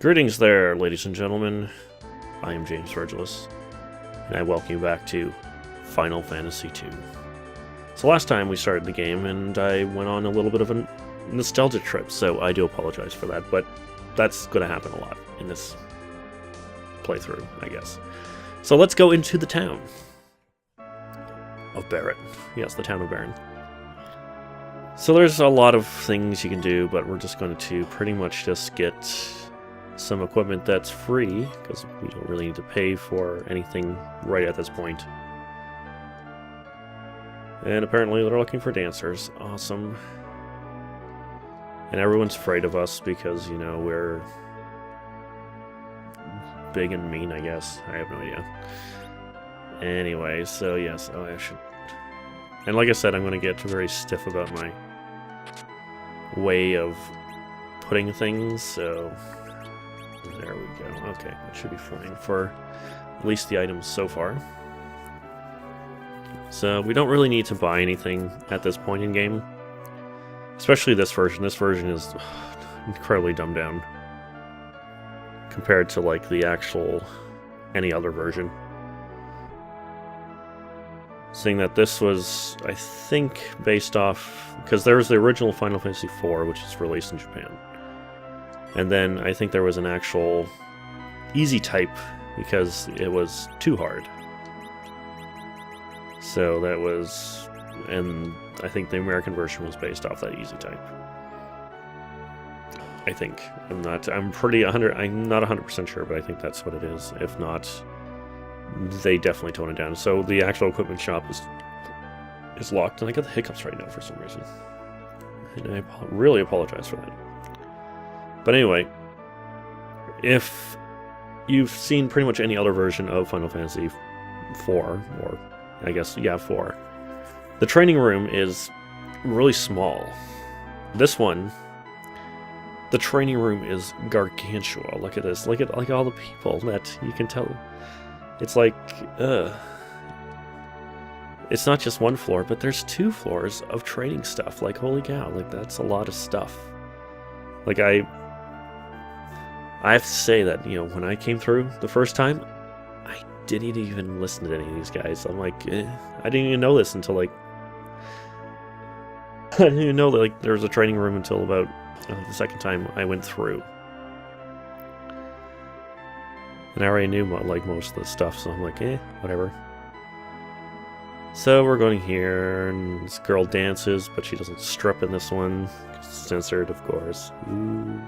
Greetings there, ladies and gentlemen. I am James Virgilus, and I welcome you back to Final Fantasy II. So last time we started the game, and I went on a little bit of a nostalgia trip, so I do apologize for that, but that's going to happen a lot in this playthrough, I guess. So let's go into the town of Barret. Yes, the town of Barret. So there's a lot of things you can do, but we're just going to pretty much just get some equipment that's free, because we don't really need to pay for anything right at this point. And apparently they're looking for dancers. Awesome. And everyone's afraid of us because, you know, we're big and mean, I guess. I have no idea. Anyway, so yes, I should... And like I said, I'm going to get very stiff about my way of putting things, so... There we go. Okay, that should be fine for at least the items so far. So we don't really need to buy anything at this point in game. Especially this version. This version is incredibly dumbed down compared to like the actual any other version. Seeing that this was, I think, based off... Because there was the original Final Fantasy IV, which is released in Japan. And then I think there was an actual easy type because it was too hard. So that was... And I think the American version was based off that easy type. I think. I'm not 100% sure, but I think that's what it is. If not, they definitely tone it down. So the actual equipment shop is locked, and I got the hiccups right now for some reason. And I really apologize for that. But anyway, if you've seen pretty much any other version of Final Fantasy IV, or I guess, yeah, 4, the training room is really small. This one, the training room is gargantua. Look at this. Look at all the people that you can tell. It's like, it's not just one floor, but there's 2 floors of training stuff. Like, holy cow, like that's a lot of stuff. Like I have to say that, you know, when I came through the first time, I didn't even listen to any of these guys. I'm like, I didn't even know this until like, I didn't even know that like there was a training room until about the second time I went through. And I already knew like most of the stuff, so I'm like, whatever. So we're going here, and this girl dances, but she doesn't strip in this one. It's censored, of course. Ooh.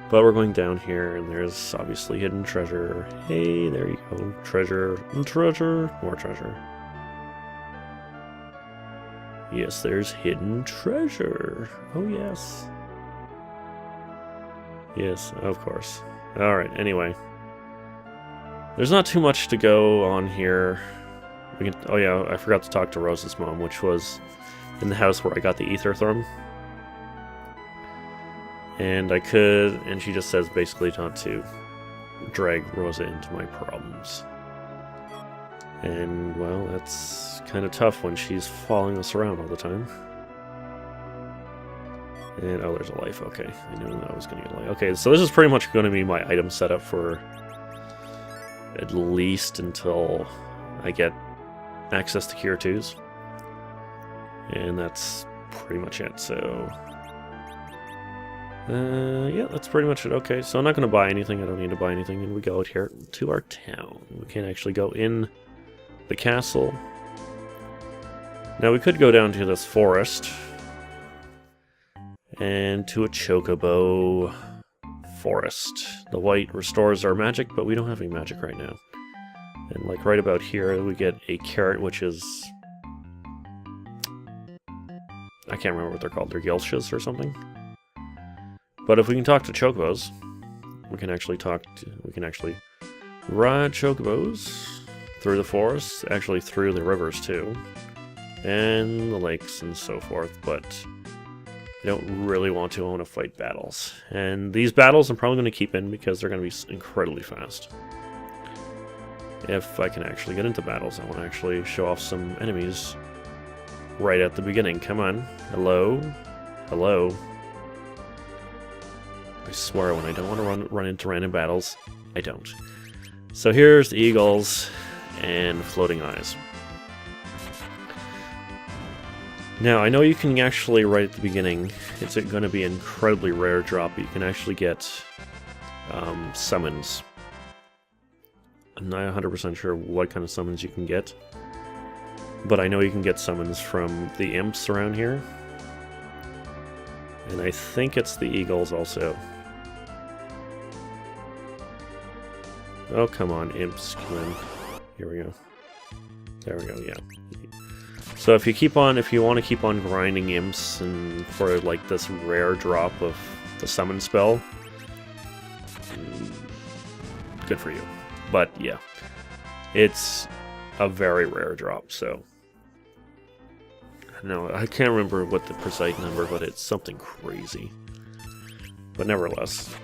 But we're going down here, and there's obviously hidden treasure. Hey, there you go. Treasure, treasure, more treasure. Yes, there's hidden treasure. Oh, yes. Yes, of course. Alright, anyway. There's not too much to go on here. We can, oh yeah, I forgot to talk to Rose's mom, which was in the house where I got the ether from. And I could, and she just says basically not to drag Rosa into my problems. And, well, that's kind of tough when she's following us around all the time. And, oh, there's a life, okay. I knew I was going to get a life. Okay, so this is pretty much going to be my item setup for at least until I get access to Cure 2s. And that's pretty much it, so... yeah, that's pretty much it. Okay, so I'm not going to buy anything. I don't need to buy anything. And we go out here to our town. We can actually go in the castle. Now, we could go down to this forest. And to a chocobo forest. The white restores our magic, but we don't have any magic right now. And, like, right about here, we get a carrot, which is... I can't remember what they're called. They're Gilshas or something? But if we can talk to chocobos, we can actually ride chocobos through the forest, actually through the rivers too, and the lakes and so forth, but I don't really want to. I want to fight battles. And these battles I'm probably going to keep in because they're going to be incredibly fast. If I can actually get into battles, I want to actually show off some enemies right at the beginning. Come on. Hello? Hello? I swear, when I don't want to run into random battles, I don't. So here's the eagles and floating eyes. Now, I know you can actually, right at the beginning, it's going to be an incredibly rare drop, but you can actually get summons. I'm not 100% sure what kind of summons you can get, but I know you can get summons from the imps around here. And I think it's the eagles also. Oh, come on, imps, come in. Here we go. There we go, yeah. So if you want to keep on grinding imps and for like this rare drop of the summon spell, good for you. But yeah, it's a very rare drop, so no, I can't remember what the precise number, but it's something crazy. But nevertheless,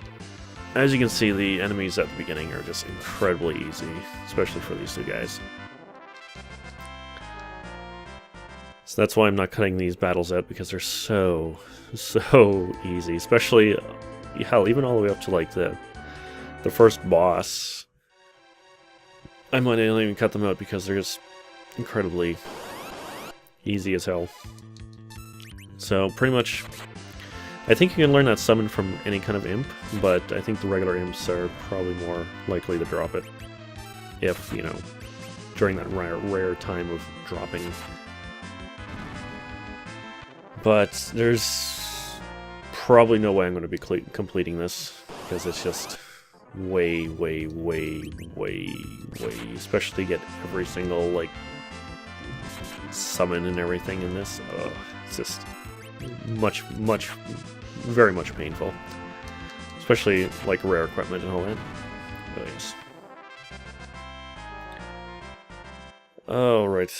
as you can see, the enemies at the beginning are just incredibly easy, especially for these two guys. So that's why I'm not cutting these battles out, because they're so easy. Especially, hell, even all the way up to like the first boss. I might not even cut them out because they're just incredibly easy as hell. So pretty much, I think you can learn that summon from any kind of imp, but I think the regular imps are probably more likely to drop it if, you know, during that rare time of dropping. But there's probably no way I'm going to be completing this, because it's just way, especially to get every single, like, summon and everything in this. It's just very much painful. Especially, like, rare equipment and all that. Oh, yes. Oh, right.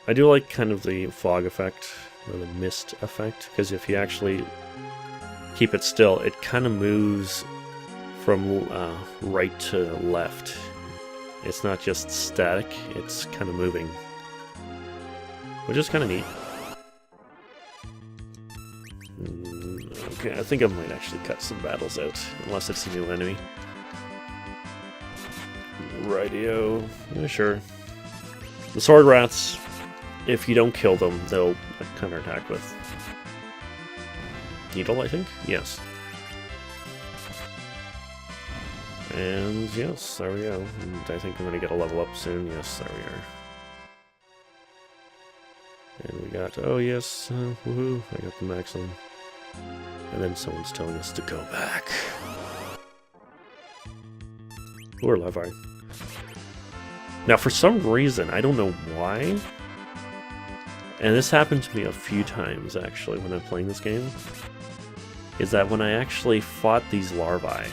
I do like kind of the fog effect, or the mist effect, because if you actually keep it still, it kind of moves from right to left. It's not just static, it's kind of moving, which is kind of neat. Okay, I think I might actually cut some battles out, unless it's a new enemy. Rightio. Yeah, sure. The sword rats, if you don't kill them, they'll counterattack with needle, I think? Yes. And yes, there we go. And I think I'm going to get a level up soon. Yes, there we are. And we got, oh yes, woohoo, I got the maximum. And then someone's telling us to go back. Or Levi. Now, for some reason, I don't know why, and this happened to me a few times, actually, when I'm playing this game, is that when I actually fought these larvae,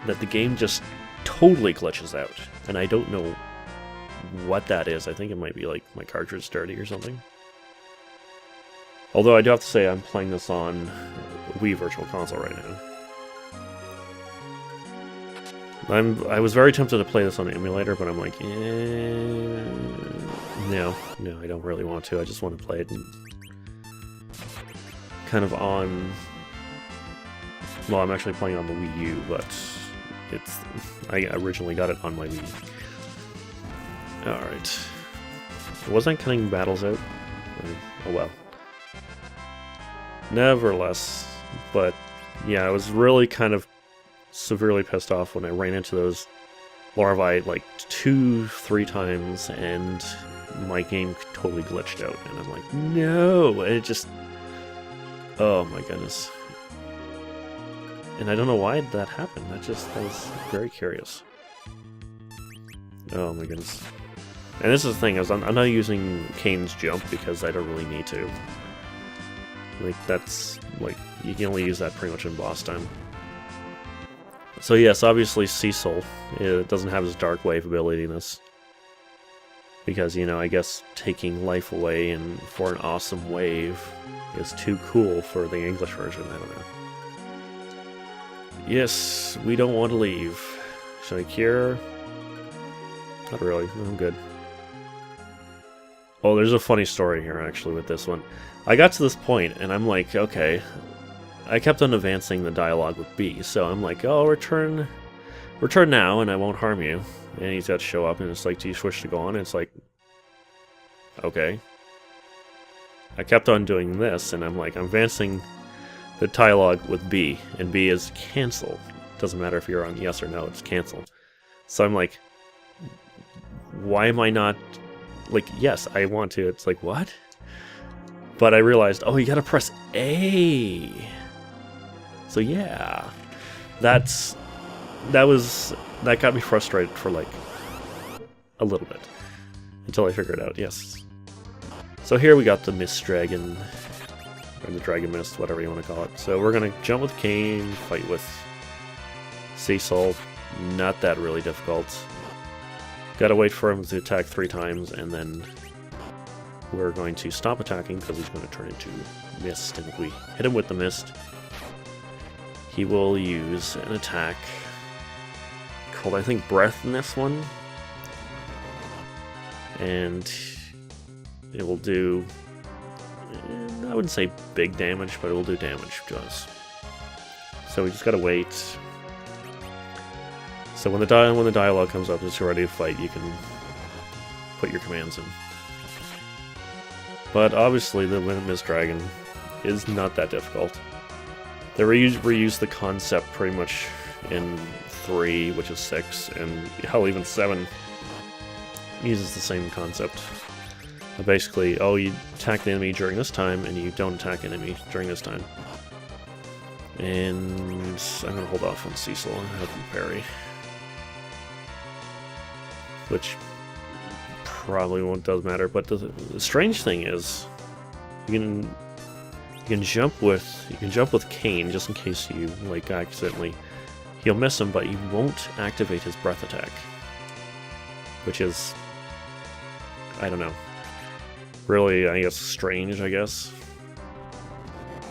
that the game just totally glitches out, and I don't know what that is. I think it might be like my cartridge is dirty or something. Although I do have to say I'm playing this on Wii Virtual Console right now. I was very tempted to play this on an emulator, but I'm like, no, I don't really want to. I just want to play it kind of on. Well, I'm actually playing on the Wii U, but I originally got it on my Wii. All right, wasn't I cutting battles out? Oh well. Nevertheless, but yeah, I was really kind of severely pissed off when I ran into those larvae like 2-3 times, and my game totally glitched out, and I'm like, no, and it just, oh my goodness. And I don't know why that happened. I was very curious. Oh my goodness. And this is the thing, I'm not using Kane's jump because I don't really need to. Like, that's, like, you can only use that pretty much in boss time. So yes, obviously Cecil, it doesn't have his Dark Wave ability in this. Because, you know, I guess taking life away and for an awesome wave is too cool for the English version, I don't know. Yes, we don't want to leave. Should I cure? Not really, no, I'm good. Oh, there's a funny story here, actually, with this one. I got to this point, and I'm like, okay, I kept on advancing the dialogue with B, so I'm like, oh, return now, and I won't harm you. And he's got to show up, and it's like, do you wish to go on? And it's like, okay. I kept on doing this, and I'm like, I'm advancing the dialogue with B, and B is cancel. Doesn't matter if you're on yes or no, it's cancel. So I'm like, why am I not, like, yes, I want to. It's like, what? But I realized, oh, you gotta press A. So yeah, that got me frustrated for like a little bit until I figured it out. Yes. So here we got the Mist Dragon, or the Dragon Mist, whatever you want to call it. So we're gonna jump with Cain, fight with Cecil. Not that really difficult. Gotta wait for him to attack 3 times, and then we're going to stop attacking because he's going to turn into Mist. And if we hit him with the Mist, he will use an attack called, I think, Breath in this one. And it will do, I wouldn't say big damage, but it will do damage to us. So we just gotta wait. So when the dialogue comes up, it's ready to fight, you can put your commands in. But obviously the Mist Dragon is not that difficult. They reuse the concept pretty much in 3, which is 6, and hell, even 7 uses the same concept. Basically, oh, you attack the enemy during this time, and you don't attack enemy during this time. And I'm going to hold off on Cecil and have him parry. Which probably does matter, but the strange thing is, you can jump with Cain just in case you like accidentally. You'll miss him, but you won't activate his breath attack, which is, I don't know, really, I guess, strange. I guess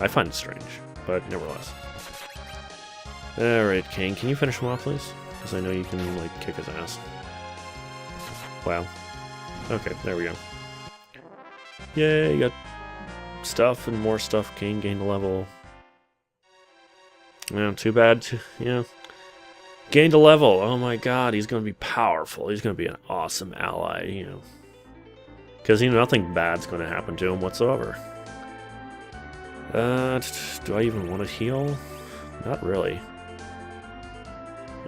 I find it strange, but nevertheless. All right, Cain, can you finish him off, please? Because I know you can like kick his ass. Wow. Okay, there we go. Yay, you got stuff and more stuff. Cain gained a level. Yeah, too bad. Yeah. Gained a level. Oh my god, he's going to be powerful. He's going to be an awesome ally, you know. Because, you know, nothing bad's going to happen to him whatsoever. Do I even want to heal? Not really.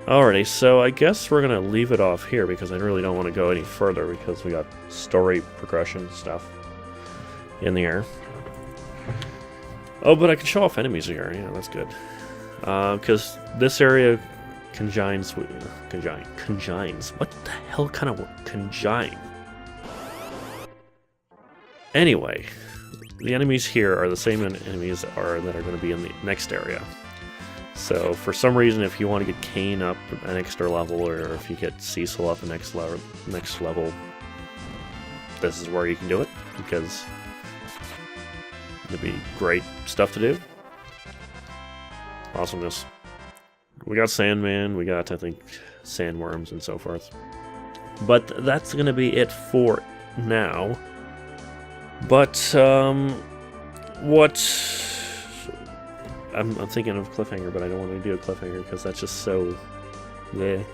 Alrighty, so I guess we're going to leave it off here because I really don't want to go any further because we got story progression stuff in the air. Oh, but I can show off enemies here. Yeah, that's good. Because this area conjines with... Conjines? What the hell kind of word? Conjine? Anyway, the enemies here are the same enemies that are going to be in the next area. So, for some reason, if you want to get Cain up an extra level, or if you get Cecil up the next level, this is where you can do it, because it'd be great stuff to do. Awesomeness. We got Sandman, we got, I think, Sandworms, and so forth. But that's going to be it for now. But, what... I'm thinking of Cliffhanger, but I don't want to do a Cliffhanger because that's just so... bleh.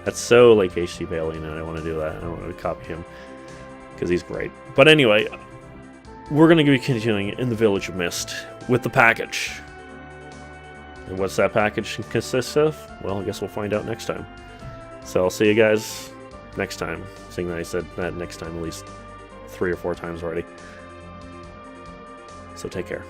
That's so like H.C. Bailey, and I don't want to do that. I don't want to copy him because he's great. But anyway, we're going to be continuing in the Village of Mist with the package. And what's that package consist of? Well, I guess we'll find out next time. So I'll see you guys next time, seeing that I said that next time at least 3 or 4 times already. So take care.